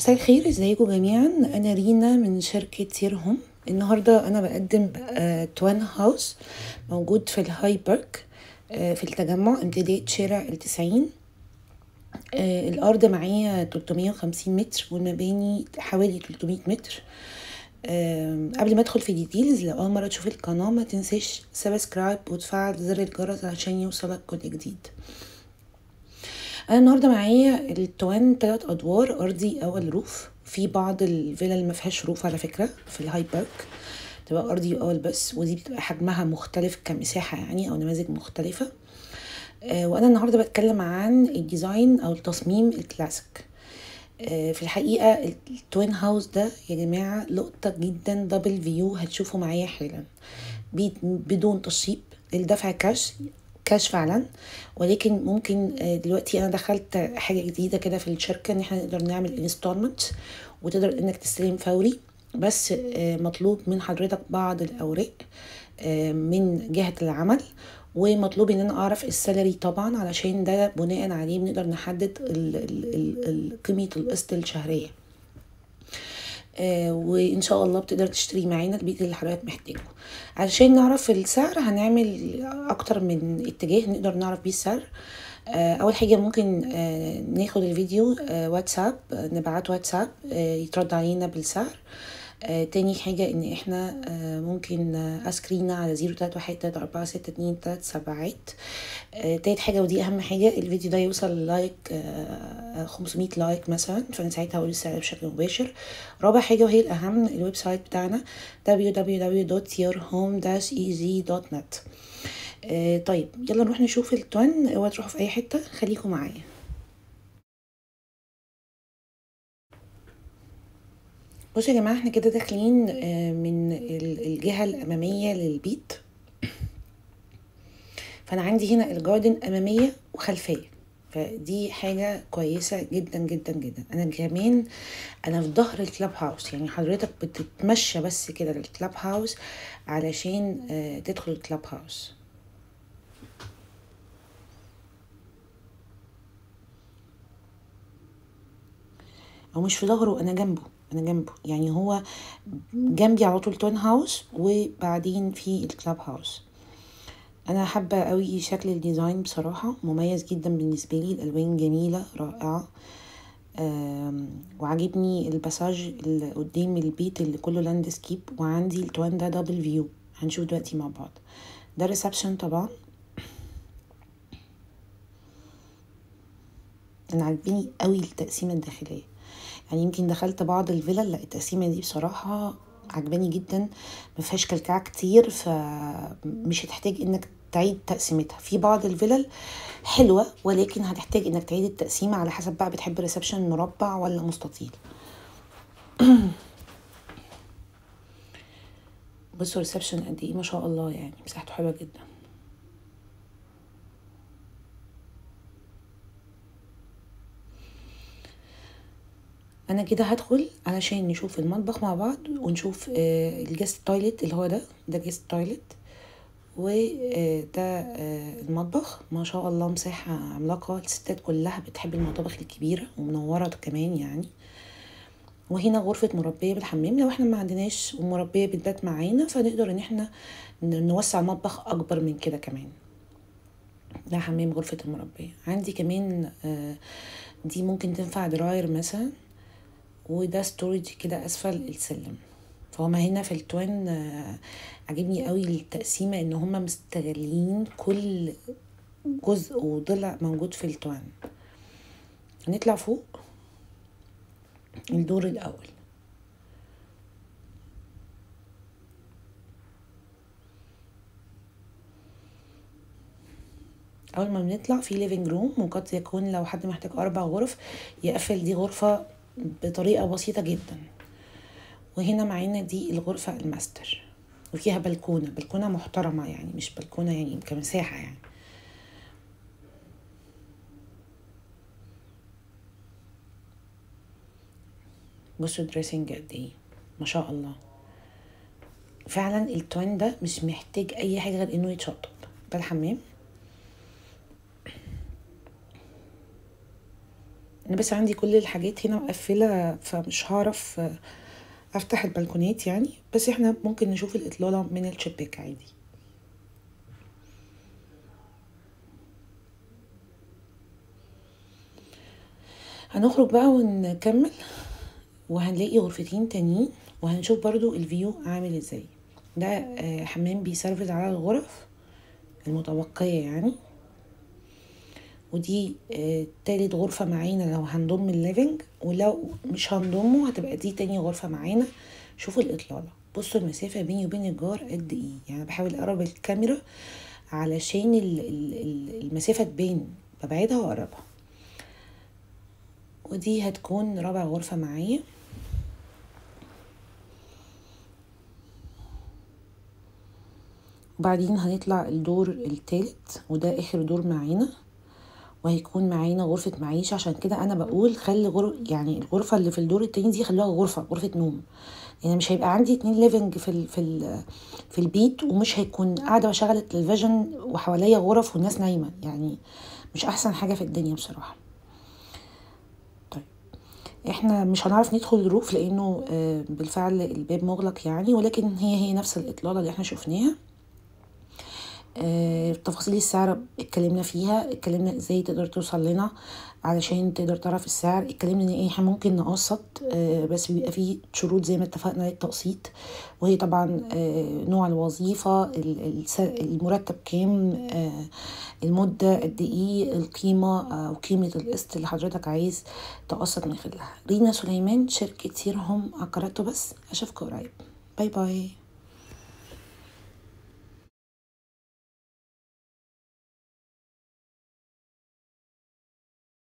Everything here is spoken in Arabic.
مساء الخير، ازيكم جميعا؟ انا رينا من شركة سيرهم. النهاردة انا بقدم توين هاوس موجود في الهاي بارك في التجمع امتداد شارع التسعين. الارض معايا 350 متر والمباني حوالي 300 متر. قبل ما ادخل في ديتيلز، لو اول مرة تشوف القناة ما تنسيش سبسكرايب وتفعل زر الجرس عشان يوصلك كل جديد. انا النهارده معايا التوين 3 ادوار، ارضي اول روف. في بعض الفيلا اللي ما فيهاش روف على فكره في الهاي بارك تبقى ارضي اول بس، ودي بتبقى حجمها مختلف كمساحه يعني، او نماذج مختلفه. وانا النهارده بتكلم عن الديزاين او التصميم الكلاسيك. في الحقيقه التوين هاوس ده يا جماعه لقطه جدا دبل فيو، هتشوفوا معايا حالا بدون تشطيب للدفع كاش فعلا. ولكن ممكن دلوقتي انا دخلت حاجه جديده كده في الشركه، ان احنا نقدر نعمل انستالمنت وتقدر انك تستلم فوري. بس مطلوب من حضرتك بعض الاوراق من جهه العمل، ومطلوب ان انا اعرف السالري طبعا، علشان ده بناء عليه بنقدر نحدد قيمه القسط الشهريه. وان شاء الله بتقدر تشتري معانا البيت اللي حضرتك محتاجه. علشان نعرف السعر هنعمل اكتر من اتجاه نقدر نعرف بيه السعر. اول حاجه ممكن ناخد الفيديو واتساب، نبعت واتساب يترد علينا بالسعر. تاني حاجة ان احنا ممكن اسكرينا على 0313466237. تالت حاجة ودي اهم حاجة، الفيديو ده يوصل لايك 500 لايك مثلا، فانا ساعتها هقول السعر بشكل مباشر. رابع حاجة وهي الاهم، الويب سايت بتاعنا www.yourhome-ez.net. طيب يلا نروح نشوف التوين، اوعوا تروحوا في اي حتة، خليكم معايا. بصوا يا جماعة، احنا كده داخلين من الجهة الأمامية للبيت. فأنا عندي هنا الجاردن أمامية وخلفية، فدي حاجة كويسة جدا جدا جدا. أنا كمان أنا في ظهر الكلاب هاوس، يعني حضرتك بتتمشى بس كده للكلاب هاوس علشان تدخل الكلاب هاوس. أو مش في ظهره، أنا جنبه. أنا جنبه يعني، هو جنبي على طول توين هاوس، وبعدين في الكلاب هاوس. انا حابه قوي شكل الديزاين، بصراحه مميز جدا بالنسبه لي، الالوان جميله رائعه. وعجبني الباساج اللي قدام البيت اللي كله لاندسكيب، وعندي التوان ده دبل فيو هنشوف دلوقتي مع بعض. ده ريسبشن طبعا. انا عجبني قوي التقسيمه الداخليه، يعني يمكن دخلت بعض الفيلا، لا التقسيمه دي بصراحه عجباني جدا، ما فيهاش كلكعه كتير، فمش هتحتاج انك تعيد تقسيمتها. في بعض الفلل حلوه، ولكن هتحتاج انك تعيد التقسيمه على حسب بقى بتحب ريسبشن مربع ولا مستطيل. بصوا ريسبشن قد ايه ما شاء الله، يعني مساحته حلوه جدا. انا كده هدخل علشان نشوف المطبخ مع بعض، ونشوف الجست تويلت اللي هو ده جست تويلت، وده المطبخ. ما شاء الله مساحة عملاقة، الستات كلها بتحب المطابخ الكبيرة ومنورة كمان يعني. وهنا غرفة مربية بالحمام، لو احنا ما عندناش ومربية بتبات معانا فنقدر ان احنا نوسع المطبخ اكبر من كده كمان. ده حمام غرفة المربية. عندي كمان دي ممكن تنفع دراير مثلا، وده ستورج كده اسفل السلم. فهما هنا في التوين عجبني قوي التقسيمة، ان هما مستغلين كل جزء وضلع موجود في التوين. هنطلع فوق الدور الاول. اول ما بنطلع في ليفينج روم، وقد يكون لو حد محتاج 4 غرف يقفل دي غرفة بطريقة بسيطة جدا. وهنا معانا دي الغرفة الماستر، وفيها بلكونة محترمة، يعني مش بلكونة يعني كمساحة يعني. بصوا دريسنج قد ايه ما شاء الله. فعلا التوين ده مش محتاج اي حاجة غير انه يتشطب. ده الحمام. انا بس عندي كل الحاجات هنا مقفلة، فمش هعرف افتح البلكونات يعني، بس احنا ممكن نشوف الاطلالة من الشباك عادي. هنخرج بقى ونكمل، وهنلاقي غرفتين تانيين، وهنشوف برضو الفيو عامل ازاي. ده حمام بيسرفز على الغرف المتبقية يعني. ودي تالت غرفة معانا لو هنضم الليفينج، ولو مش هنضمه هتبقى دي تاني غرفة معانا. شوفوا الإطلالة، بصوا المسافة بيني وبين الجار قد ايه، يعني بحاول اقرب الكاميرا علشان المسافة تبان، ببعدها واقربها. ودي هتكون رابع غرفة معايا. وبعدين هنطلع الدور التالت، وده اخر دور معانا، وهيكون معانا غرفة معيش. عشان كده انا بقول خلي يعني الغرفة اللي في الدور التاني دي خلوها غرفة نوم، يعني مش هيبقى عندي 2 ليفنج في البيت، ومش هيكون قاعدة بشغل التلفزيون وحواليا غرف والناس نايمة، يعني مش احسن حاجة في الدنيا بصراحة. طيب احنا مش هنعرف ندخل الروف لانه بالفعل الباب مغلق يعني، ولكن هي نفس الاطلالة اللي احنا شفناها. تفاصيل السعر اتكلمنا فيها، اتكلمنا ازاي تقدر توصل لنا علشان تقدر تعرف السعر، اتكلمنا ان احنا ممكن نقسط، بس بيبقى فيه شروط زي ما اتفقنا للتقسيط، وهي طبعا نوع الوظيفة، المرتب كام، المدة قد ايه، القيمة او قيمة القسط اللي حضرتك عايز تقسط من خلالها. رينا سليمان، شركة سيرهم عقارات. بس اشوفكم قريب، باي باي.